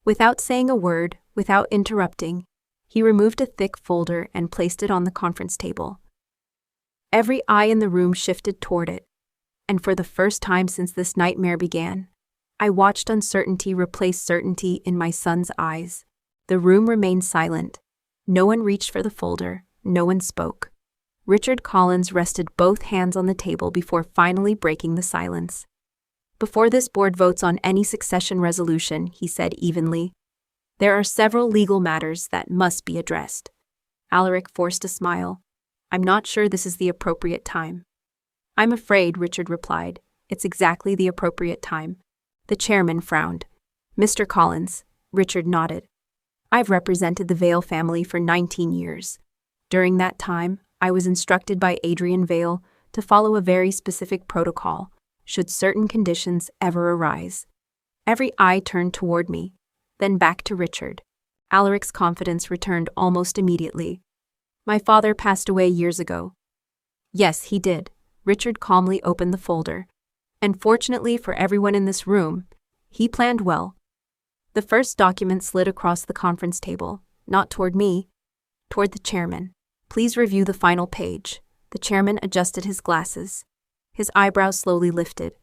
Without saying a word, without interrupting, he removed a thick folder and placed it on the conference table. Every eye in the room shifted toward it, and for the first time since this nightmare began, I watched uncertainty replace certainty in my son's eyes. The room remained silent. No one reached for the folder, no one spoke. Richard Collins rested both hands on the table before finally breaking the silence. Before this board votes on any succession resolution, he said evenly, there are several legal matters that must be addressed. Alaric forced a smile. I'm not sure this is the appropriate time. I'm afraid, Richard replied. It's exactly the appropriate time. The chairman frowned. Mr. Collins, Richard nodded. I've represented the Vale family for 19 years. During that time, I was instructed by Adrian Vale to follow a very specific protocol, should certain conditions ever arise. Every eye turned toward me, then back to Richard. Alaric's confidence returned almost immediately. My father passed away years ago. Yes, he did. Richard calmly opened the folder. And fortunately for everyone in this room, he planned well. The first document slid across the conference table, not toward me, toward the chairman. Please review the final page. The chairman adjusted his glasses. His eyebrows slowly lifted.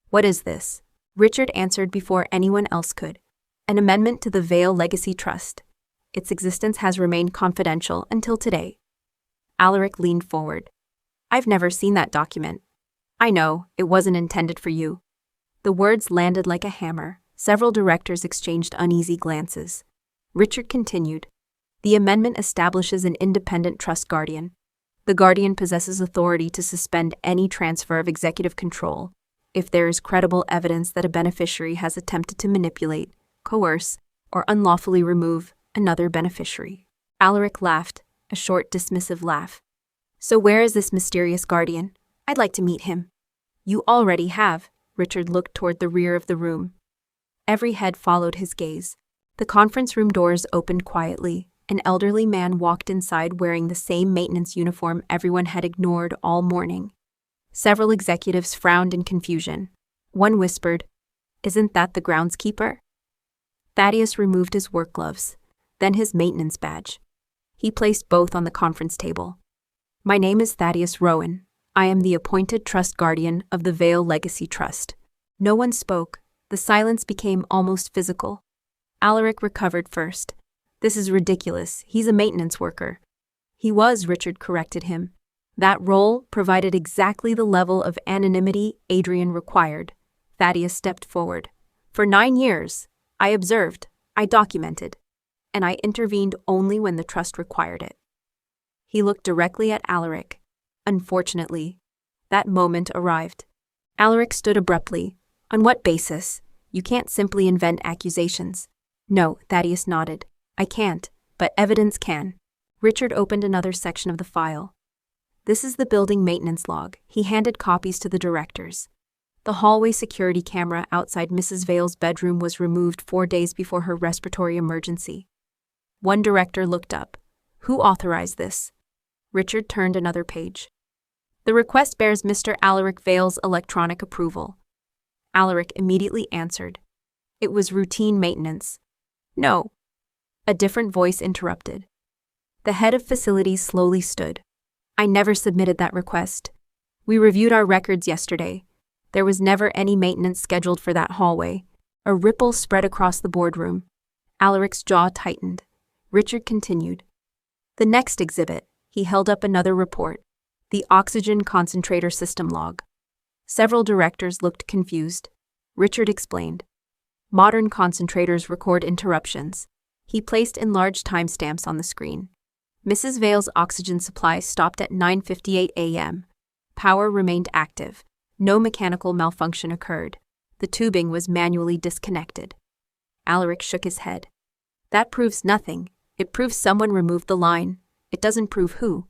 What is this? Richard answered before anyone else could. An amendment to the Vale Legacy Trust. Its existence has remained confidential until today. Alaric leaned forward. I've never seen that document. I know, it wasn't intended for you. The words landed like a hammer. Several directors exchanged uneasy glances. Richard continued. The amendment establishes an independent trust guardian. The guardian possesses authority to suspend any transfer of executive control if there is credible evidence that a beneficiary has attempted to manipulate, coerce, or unlawfully remove another beneficiary. Alaric laughed, a short dismissive laugh. So where is this mysterious guardian? I'd like to meet him. You already have. Richard looked toward the rear of the room. Every head followed his gaze. The conference room doors opened quietly. An elderly man walked inside wearing the same maintenance uniform everyone had ignored all morning. Several executives frowned in confusion. One whispered, Isn't that the groundskeeper? Thaddeus removed his work gloves, then his maintenance badge. He placed both on the conference table. My name is Thaddeus Rowan. I am the appointed trust guardian of the Vale Legacy Trust. No one spoke. The silence became almost physical. Alaric recovered first. This is ridiculous. He's a maintenance worker. He was, Richard corrected him. That role provided exactly the level of anonymity Adrian required. Thaddeus stepped forward. For 9 years, I observed, I documented, and I intervened only when the trust required it. He looked directly at Alaric. Unfortunately, that moment arrived. Alaric stood abruptly. On what basis? You can't simply invent accusations. No, Thaddeus nodded. I can't, but evidence can. Richard opened another section of the file. This is the building maintenance log. He handed copies to the directors. The hallway security camera outside Mrs. Vale's bedroom was removed 4 days before her respiratory emergency. One director looked up. Who authorized this? Richard turned another page. The request bears Mr. Alaric Vale's electronic approval. Alaric immediately answered. It was routine maintenance. No. A different voice interrupted. The head of facilities slowly stood. I never submitted that request. We reviewed our records yesterday. There was never any maintenance scheduled for that hallway. A ripple spread across the boardroom. Alaric's jaw tightened. Richard continued. The next exhibit, he held up another report, the oxygen concentrator system log. Several directors looked confused. Richard explained. Modern concentrators record interruptions. He placed enlarged timestamps on the screen. Mrs. Vale's oxygen supply stopped at 9:58 a.m. Power remained active. No mechanical malfunction occurred. The tubing was manually disconnected. Alaric shook his head. That proves nothing. It proves someone removed the line. It doesn't prove who.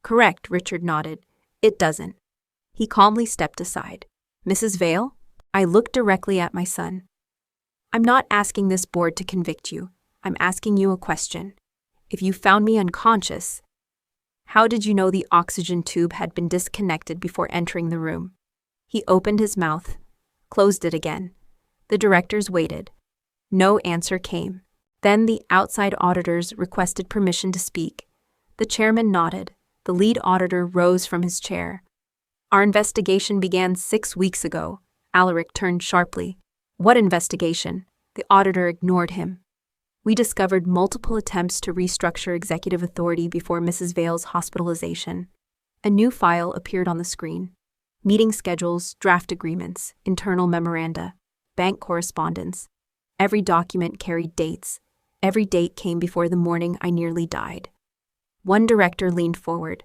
Correct, Richard nodded. It doesn't. He calmly stepped aside. Mrs. Vale? I looked directly at my son. I'm not asking this board to convict you. I'm asking you a question. If you found me unconscious, how did you know the oxygen tube had been disconnected before entering the room? He opened his mouth, closed it again. The directors waited. No answer came. Then the outside auditors requested permission to speak. The chairman nodded. The lead auditor rose from his chair. Our investigation began 6 weeks ago. Alaric turned sharply. What investigation? The auditor ignored him. We discovered multiple attempts to restructure executive authority before Mrs. Vale's hospitalization. A new file appeared on the screen. Meeting schedules, draft agreements, internal memoranda, bank correspondence. Every document carried dates. Every date came before the morning I nearly died. One director leaned forward.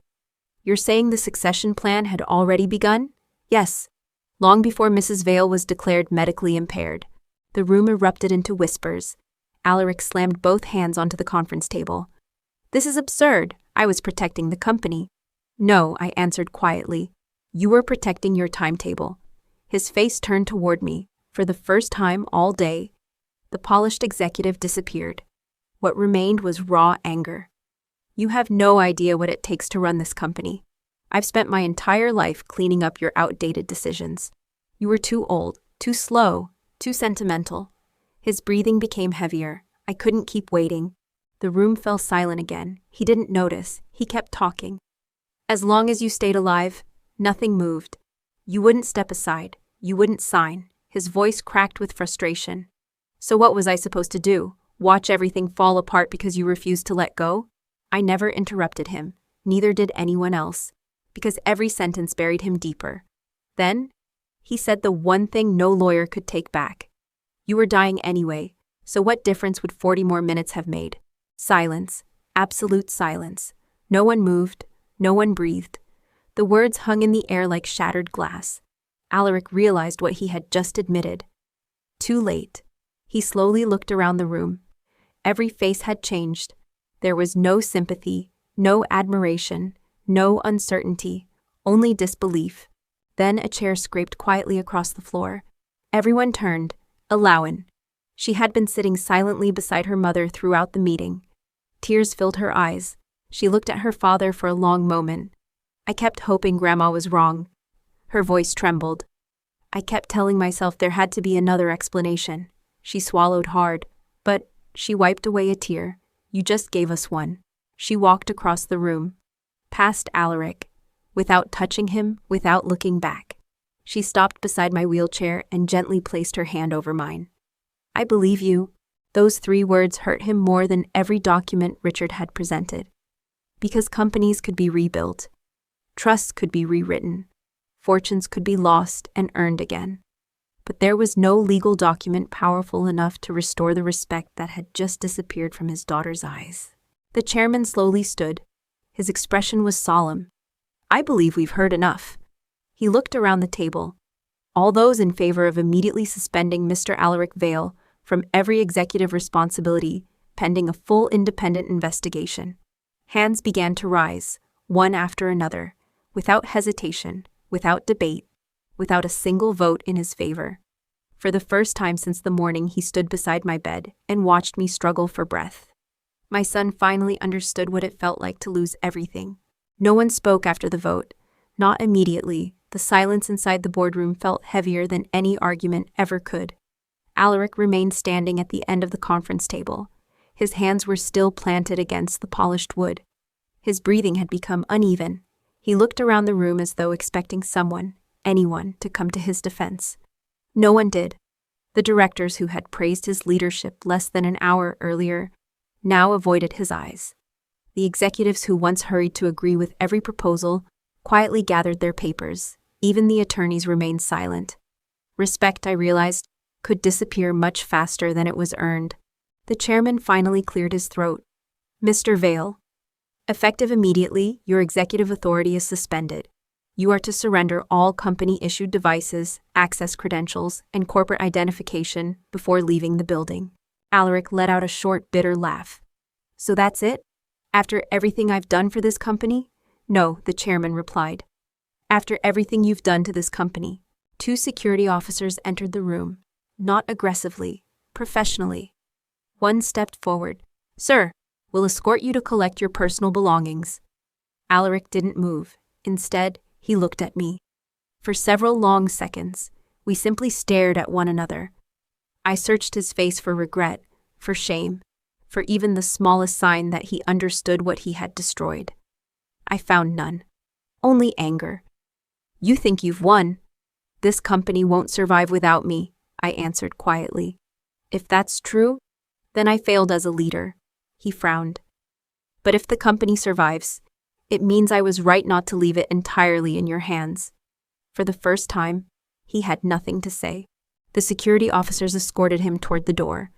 You're saying the succession plan had already begun? Yes. Long before Mrs. Vale was declared medically impaired. The room erupted into whispers. Alaric slammed both hands onto the conference table. This is absurd. I was protecting the company. No, I answered quietly. You were protecting your timetable. His face turned toward me. For the first time all day, the polished executive disappeared. What remained was raw anger. You have no idea what it takes to run this company. I've spent my entire life cleaning up your outdated decisions. You were too old, too slow, too sentimental. His breathing became heavier. I couldn't keep waiting. The room fell silent again. He didn't notice. He kept talking. As long as you stayed alive, nothing moved. You wouldn't step aside. You wouldn't sign. His voice cracked with frustration. So what was I supposed to do? Watch everything fall apart because you refused to let go? I never interrupted him. Neither did anyone else. Because every sentence buried him deeper. Then, he said the one thing no lawyer could take back. You were dying anyway, so what difference would 40 more minutes have made? Silence. Absolute silence. No one moved. No one breathed. The words hung in the air like shattered glass. Alaric realized what he had just admitted. Too late. He slowly looked around the room. Every face had changed. There was no sympathy, no admiration, no uncertainty, only disbelief. Then a chair scraped quietly across the floor. Everyone turned. Alawan. She had been sitting silently beside her mother throughout the meeting. Tears filled her eyes. She looked at her father for a long moment. I kept hoping Grandma was wrong. Her voice trembled. I kept telling myself there had to be another explanation. She swallowed hard, but she wiped away a tear. You just gave us one. She walked across the room, past Alaric, without touching him, without looking back. She stopped beside my wheelchair and gently placed her hand over mine. I believe you. Those 3 words hurt him more than every document Richard had presented. Because companies could be rebuilt. Trusts could be rewritten. Fortunes could be lost and earned again. But there was no legal document powerful enough to restore the respect that had just disappeared from his daughter's eyes. The chairman slowly stood. His expression was solemn. I believe we've heard enough. He looked around the table. All those in favor of immediately suspending Mr. Alaric Vale from every executive responsibility pending a full independent investigation. Hands began to rise, one after another, without hesitation, without debate, without a single vote in his favor. For the first time since the morning he stood beside my bed and watched me struggle for breath. My son finally understood what it felt like to lose everything. No one spoke after the vote. Not immediately. The silence inside the boardroom felt heavier than any argument ever could. Alaric remained standing at the end of the conference table. His hands were still planted against the polished wood. His breathing had become uneven. He looked around the room as though expecting someone, anyone, to come to his defense. No one did. The directors who had praised his leadership less than an hour earlier now avoided his eyes. The executives who once hurried to agree with every proposal quietly gathered their papers. Even the attorneys remained silent. Respect, I realized, could disappear much faster than it was earned. The chairman finally cleared his throat. Mr. Vale, effective immediately, your executive authority is suspended. You are to surrender all company-issued devices, access credentials, and corporate identification before leaving the building. Alaric let out a short, bitter laugh. So that's it? After everything I've done for this company? No, the chairman replied. After everything you've done to this company. 2 security officers entered the room, not aggressively, professionally. One stepped forward. Sir, we'll escort you to collect your personal belongings. Alaric didn't move. Instead, he looked at me. For several long seconds, we simply stared at one another. I searched his face for regret, for shame, for even the smallest sign that he understood what he had destroyed. I found none. Only anger. You think you've won. This company won't survive without me, I answered quietly. If that's true, then I failed as a leader. He frowned. But if the company survives, it means I was right not to leave it entirely in your hands. For the first time, he had nothing to say. The security officers escorted him toward the door.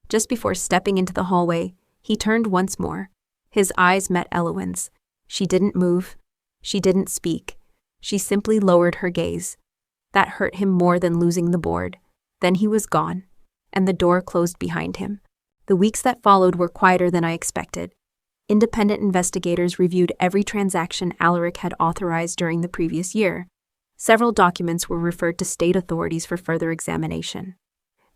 Just before stepping into the hallway, he turned once more. His eyes met Eloine's. She didn't move. She didn't speak. She simply lowered her gaze. That hurt him more than losing the board. Then he was gone, and the door closed behind him. The weeks that followed were quieter than I expected. Independent investigators reviewed every transaction Alaric had authorized during the previous year. Several documents were referred to state authorities for further examination.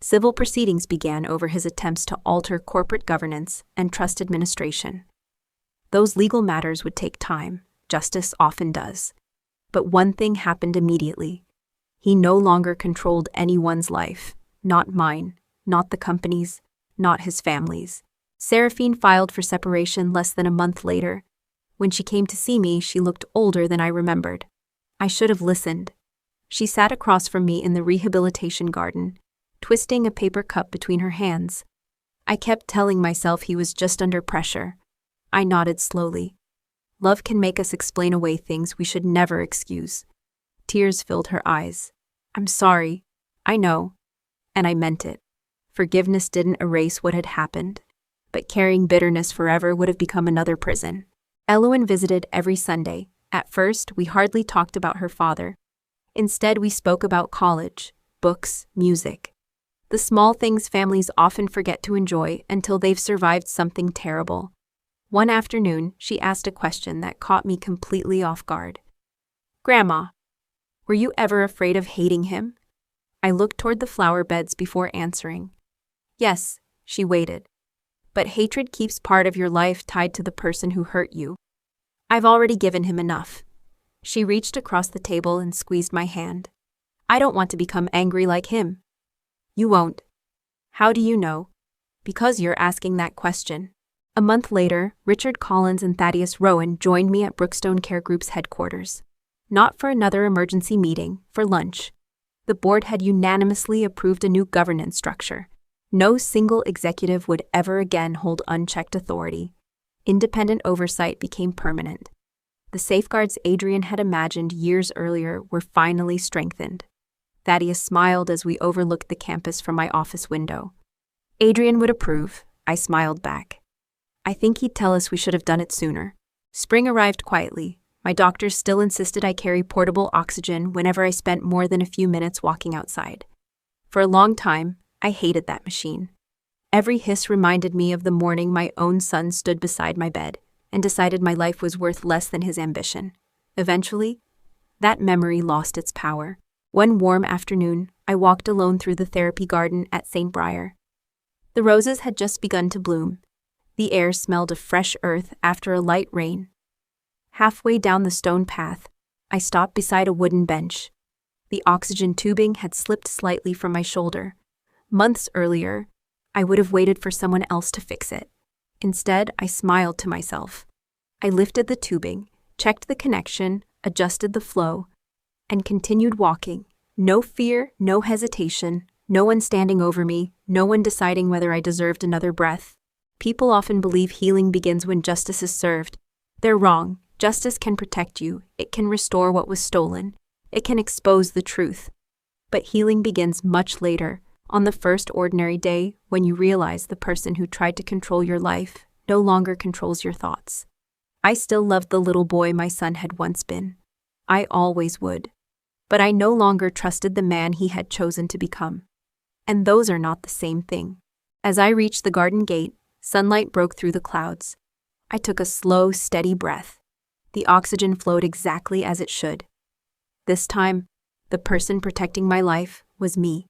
Civil proceedings began over his attempts to alter corporate governance and trust administration. Those legal matters would take time, justice often does. But one thing happened immediately. He no longer controlled anyone's life, not mine, not the company's, not his family's. Seraphine filed for separation less than a month later. When she came to see me, she looked older than I remembered. I should have listened. She sat across from me in the rehabilitation garden, twisting a paper cup between her hands. I kept telling myself he was just under pressure. I nodded slowly. Love can make us explain away things we should never excuse. Tears filled her eyes. I'm sorry. I know. And I meant it. Forgiveness didn't erase what had happened, but carrying bitterness forever would have become another prison. Eloine visited every Sunday. At first, we hardly talked about her father. Instead, we spoke about college, books, music. The small things families often forget to enjoy until they've survived something terrible. One afternoon, she asked a question that caught me completely off guard. Grandma, were you ever afraid of hating him? I looked toward the flower beds before answering. Yes, she waited. But hatred keeps part of your life tied to the person who hurt you. I've already given him enough. She reached across the table and squeezed my hand. I don't want to become angry like him. You won't. How do you know? Because you're asking that question. A month later, Richard Collins and Thaddeus Rowan joined me at Brookstone Care Group's headquarters. Not for another emergency meeting, for lunch. The board had unanimously approved a new governance structure. No single executive would ever again hold unchecked authority. Independent oversight became permanent. The safeguards Adrian had imagined years earlier were finally strengthened. Thaddeus smiled as we overlooked the campus from my office window. Adrian would approve, I smiled back. I think he'd tell us we should have done it sooner. Spring arrived quietly. My doctors still insisted I carry portable oxygen whenever I spent more than a few minutes walking outside. For a long time, I hated that machine. Every hiss reminded me of the morning my own son stood beside my bed and decided my life was worth less than his ambition. Eventually, that memory lost its power. One warm afternoon, I walked alone through the therapy garden at St. Briar. The roses had just begun to bloom. The air smelled of fresh earth after a light rain. Halfway down the stone path, I stopped beside a wooden bench. The oxygen tubing had slipped slightly from my shoulder. Months earlier, I would have waited for someone else to fix it. Instead, I smiled to myself. I lifted the tubing, checked the connection, adjusted the flow, and continued walking. No fear, no hesitation, No one standing over me, no one deciding whether I deserved another breath. People often believe healing begins when justice is served. They're wrong. Justice can protect you. It can restore what was stolen. It can expose the truth. But healing begins much later, on the first ordinary day, when you realize the person who tried to control your life no longer controls your thoughts. I still loved the little boy my son had once been. I always would. But I no longer trusted the man he had chosen to become. And those are not the same thing. As I reached the garden gate, sunlight broke through the clouds. I took a slow, steady breath. The oxygen flowed exactly as it should. This time, the person protecting my life was me.